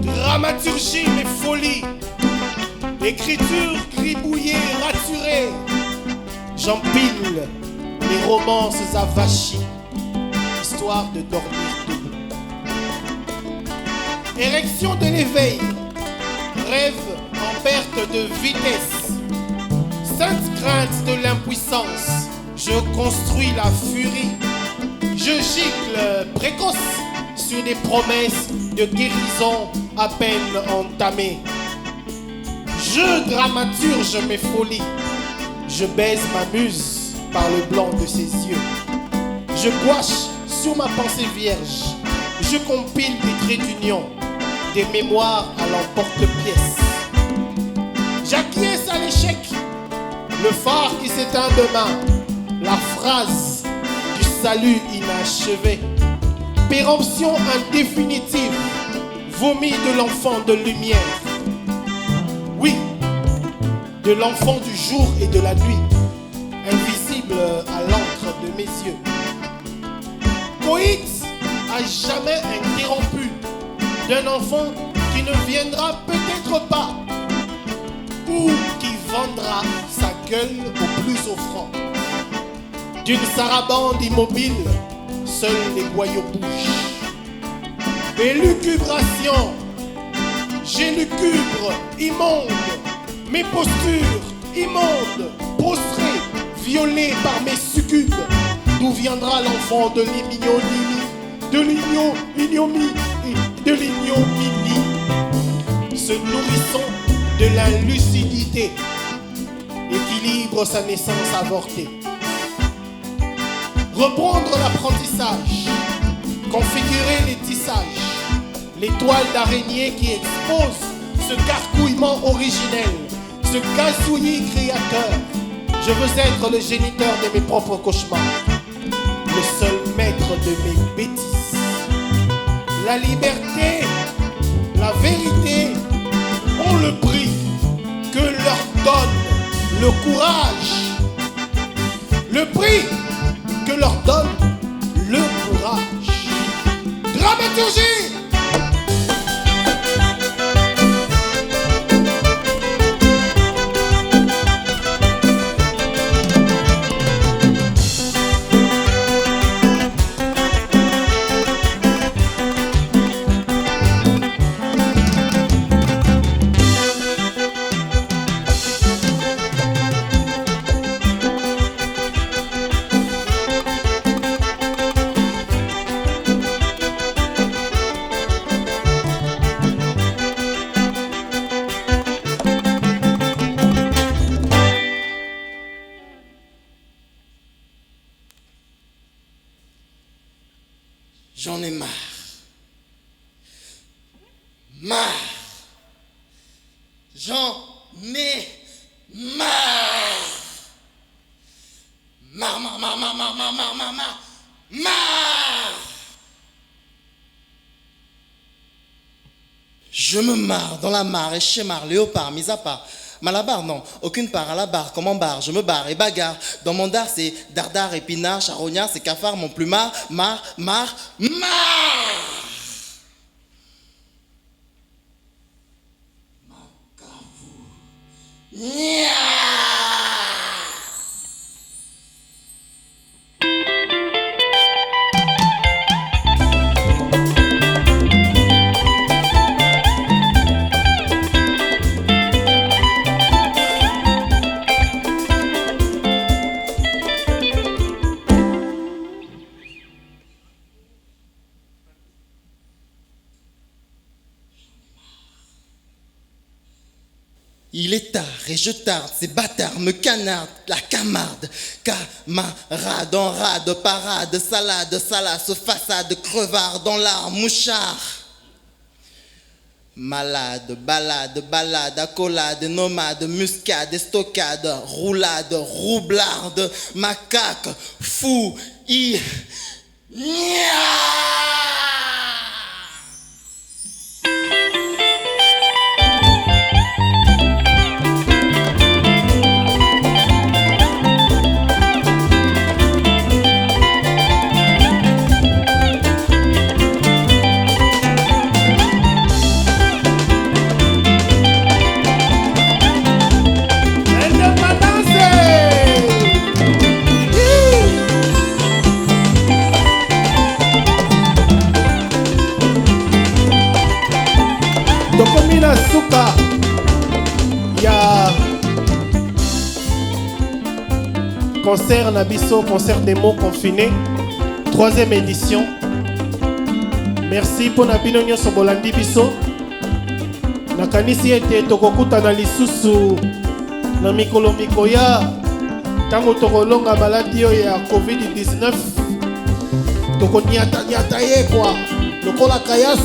Speaker 5: Dramaturgie, mais folie. Écriture gribouillée, raturée. J'empile les romances avachies, histoire de dormir debout. Érection de l'éveil, rêve en perte de vitesse. Sainte crainte de l'impuissance, je construis la furie. Je gicle précoce sur des promesses de guérison à peine entamées. Je dramaturge mes folies, je baise ma muse par le blanc de ses yeux. Je gouache sur ma pensée vierge, je compile des traits d'union, des mémoires à l'emporte-pièce. J'acquiesce à l'échec, le phare qui s'éteint demain, la phrase du salut inachevé. Péremption indéfinitive, vomi de l'enfant de lumière. Oui, de l'enfant du jour et de la nuit, invisible à l'encre de mes yeux. Coït à jamais interrompu d'un enfant qui ne viendra peut-être pas ou qui vendra sa gueule au plus offrant. D'une sarabande immobile, seuls les boyaux bougent. Élucubration, j'élucubre, immonde, mes postures immondes, prostrées, violées par mes succubes. D'où viendra l'enfant de l'ignominie, de l'ignominie, de l'ignominie, ce nourrisson de l'inlucidité équilibre sa naissance avortée. Reprendre l'apprentissage, configurer les tissages, les toiles d'araignée qui exposent ce carcouillement originel, ce gazouillis créateur. Je veux être le géniteur de mes propres cauchemars, le seul maître de mes bêtises. La liberté, la vérité ont le prix que leur donne le courage. Le prix que leur donne le courage. Dramaturgie!
Speaker 4: J'en ai marre. Marre. J'en ai marre. Marre, marre, marre, marre, marre, marre, marre, marre, marre. Marre. Je me marre dans la mare et chémar, léopard, mis à part. Malabar, non, aucune part à la barre, comme en barre, je me barre et bagarre. Dans mon dard, c'est dardard, épinard, charognard, c'est cafard, mon plumard, marre, marre, marre. Il est tard et je tarde, ces bâtards me canardent, la camarde, camarade en rade, parade, salade, salace, façade, crevard dans l'art, mouchard. Malade, balade, balade, accolade, nomade, muscade, estocade, roulade, roublarde, macaque, fou,
Speaker 5: suka ya concert Nabiso, concert des mots confinés, 3e édition. Merci pour Nabino Nyoso Bolandi Biso. Nakanisi ete tokokuta na lisusu na mikolo mikoya tango tokolonga maladi oyo ya COVID-19 tokoniata ye kwa lokola kayas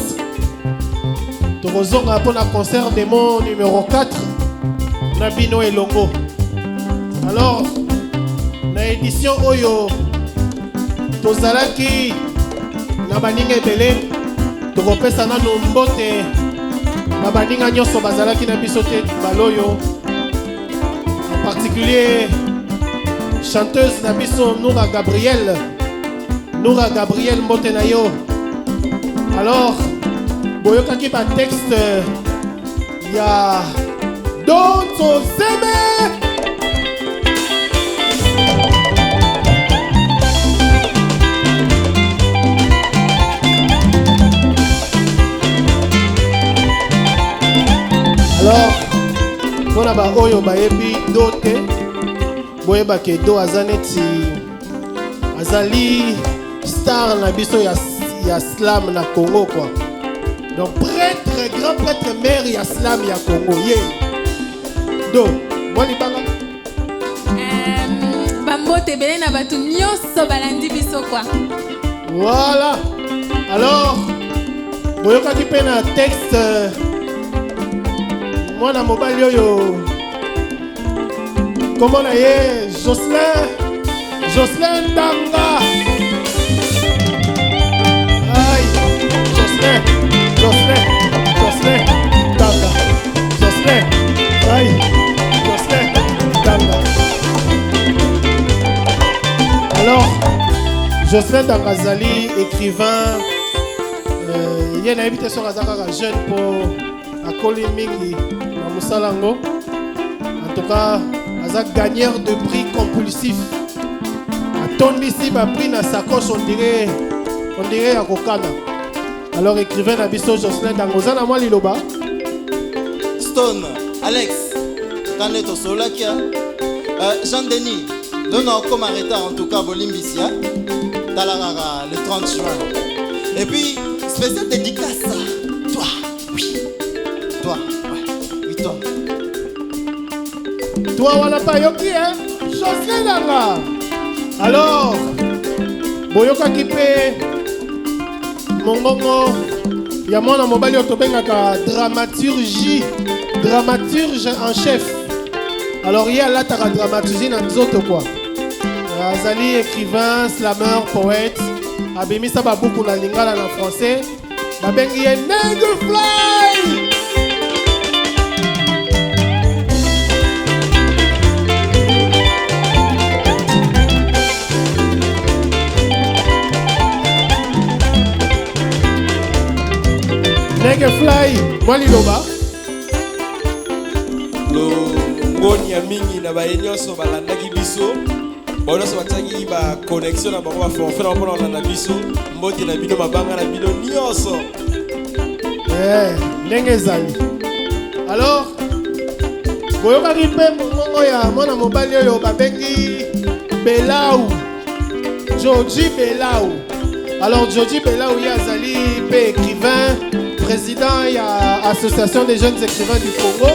Speaker 5: tokozonga pour na concert des mots numéro 4 na bino elongo. Alors na édition oyo tozalaki na baninga ebele tokopesa nano mbote na baninga nyonso bazalaki na biso te baloyo, en particulier chanteuse na biso Noura Gabriel mbote na yo. Alors boyokaki ba texte ya Donzo Zeme. Alors, pona ba oyo bayebi do te, boyeba ke do azaneti azali star na biso ya slam na Congo quoi. Donc prêtre, grand prêtre maire ya slam ya Congo ye. Do, boni banga.
Speaker 2: Bambote bele na batu nyonso balandi biso quoi.
Speaker 5: Voilà. Alors, boyokaki pe na texte mwana mobali oyo comment na ye Jocelyn Tanga. Aïe, Jocelyn Tanga. Aïe, Jocelyn Tanga. Alors, Jocelyn Tanga zali écrivain, il y a une invitation à Zakara jeune pour akoli mingi na musalango. En tout cas, Azak gagneur de prix compulsif. Atondisi ba prix na sacoche on dirait à Kokana. Alors écrivain na biso Jocelyn Tanga zana moi liloba.
Speaker 4: Stone, Alex, Kaneto Solakia, Jean-Denis, nous n'avons comme arrêté en tout cas Bolimbisia, Talarara, le 30 juin. Et puis, spécial dédicace à toi, oui, toi, ouais, oui, toi.
Speaker 5: Toi, on n'a pas yoki, hein? Jocelyn Tanga. Alors, Boyoka Kipe, Mongongo, il y a mon mobile autobengaka dramaturge en chef. Alors il y a là ta dramaturgie dans les autres quoi. Azali écrivain, slammer, poète. Abimi ça va beaucoup la lingala en français. Babengi Negerfly. Negerfly, moi liloba.
Speaker 3: Ngoni ya mingi na ba nyonso balandaki biso bonoso bataki ba connexion na bango ba forfait na pona na biso mboti na bino mabanga na bino nyonso
Speaker 5: ndenge ezali. Alors boyokaki mpe mongongo ya mwana mobali oyo babengi Belau, Joji Belau. Alors Joji Belau ye azali mpe écrivain, président ya association des jeunes écrivains du Congo.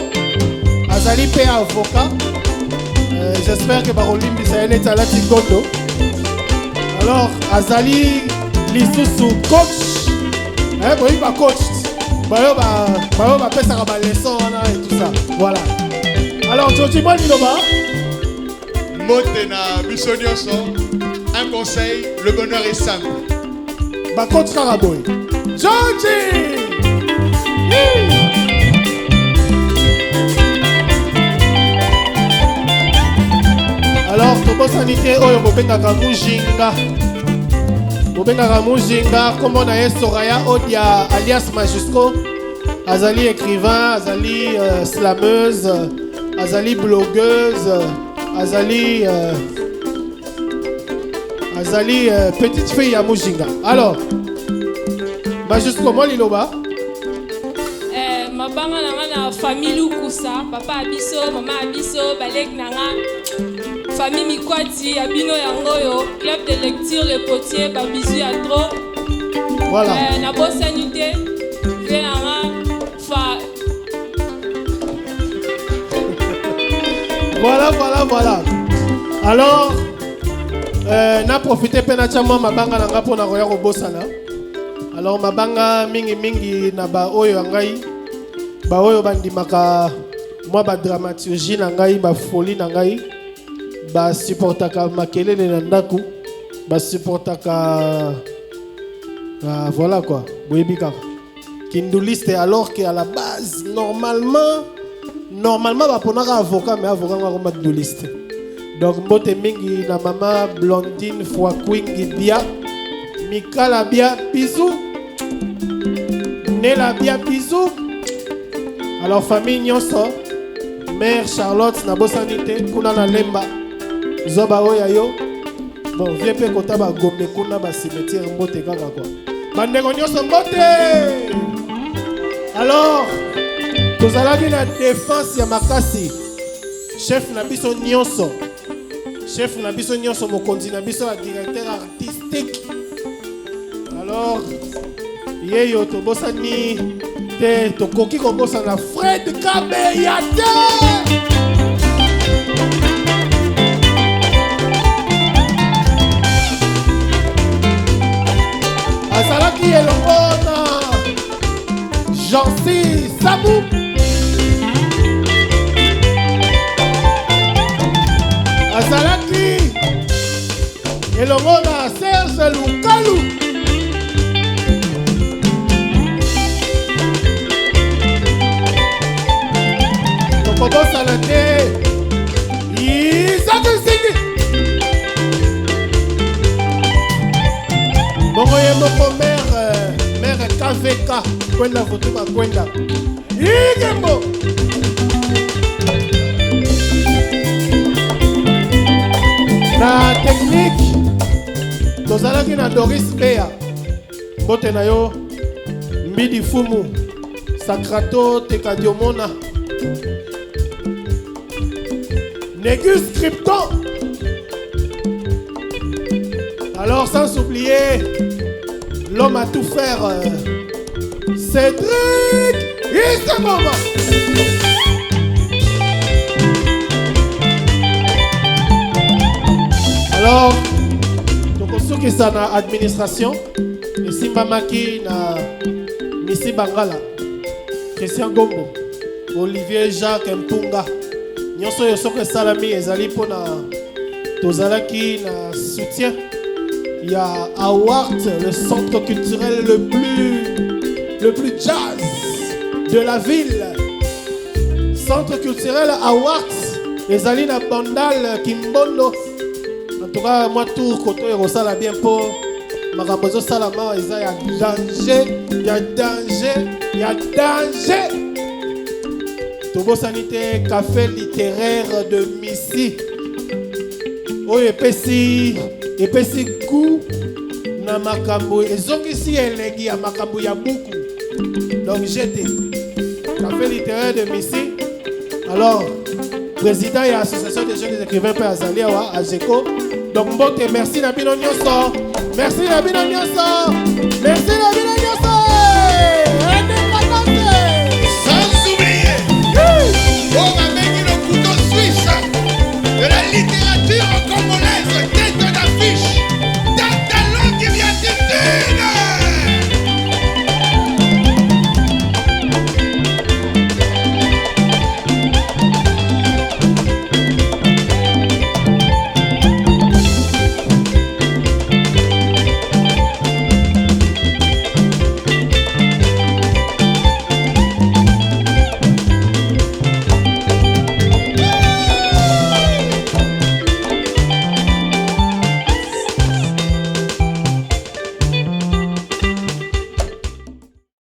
Speaker 5: Azali pe avocat. J'espère que Barolim Bisayen est à la Tikondo. Alors, Azali Lisusu coach. Oui, bah coach. Bah pesa ba leçon et tout ça. Voilà. Alors, Joji Maniloba.
Speaker 1: Motena Bissonioso. Un conseil, le bonheur est simple.
Speaker 5: Bah coach Karaboy. Joji. Alors, Tobo Sanité, Oyo Bobengaka Mujinga. Bobengaka Mujinga, comme on a Soraya Odia, alias Majusco. Azali écrivain, Azali slameuse, Azali blogueuse, Azali petite fille à Mujinga. Alors, Majusco, moi Liloba.
Speaker 6: Ma banga nanga na famille Lukusa, papa abiso, mama abiso, balek nanga, famille Mikwati, abino yangoyo, club de lecture Le Potier, babizu ya trop.
Speaker 5: Voilà.
Speaker 6: Na bosanité, ve nanga, fa.
Speaker 5: Voilà. Alors, na profité pena chama mabanga nanga pona roya ko bosana. Alors mabanga mingi na ba oyo ngai ba oyo bandimaka moi ba dramaturgie na ngai ba folie na ngai ba supportaka makelele na ndaku ba supportaka voilà quoi boyebika kinduliste alors que à la base normalement ba ponaka avocat mais avocat ngako manduliste donc mbote mingi na mama Blondine fois Queen Bia Mikala Bia bisous Nela Bia bisous. Alors famille nyonso mère Charlotte na bosanité kuna na lemba zoba oya yo bon viens pe kota ba gombe kuna ba cimetière mbote kaka quoi bandeko nyonso mbote. Alors tozalaki na défense ya makasi chef na biso nyonso mokonzi na biso ya directeur artistique. Alors yeyo tobosani te tokoki kobosana Fred Kabeya te. azalaki elongo na Jansi Sabu azalaki elongo na Serge Lukalu tokobosana te Isaac bongo ye moko mère KVK kwenda votuka kwenda igembo na technique tozalaki na Doris Bea mbote na yo Mbidi Fumu Sacrato Tekadiomona Négus Crypto. Alors sans oublier l'homme à tout faire Cédric Istemova. Alors tokosuki ça na administration Simba Maki na Missy Bangala Christian Gombo Olivier Jacques Mpunga nyonso yo soki salami ezali pona tozalaki na soutien. Il y a Awart, le centre culturel le plus jazz de la ville. Centre culturel Awart, les Alina Bandal, Kimbondo. En tout cas, moi, tout côté Rosala bien pour Marabozo Salama, il y a danger. Tobo Sanité, café littéraire de Missy. Oh, epesi goût na makambo ezongisi elengi ya makambo ya buku. Donc j'étais café littéraire de Missy. Alors président de l'association des jeunes écrivains Père Azali Awa Ajeko. Donc mbote merci na bino nyonso. Merci na bino nyonso.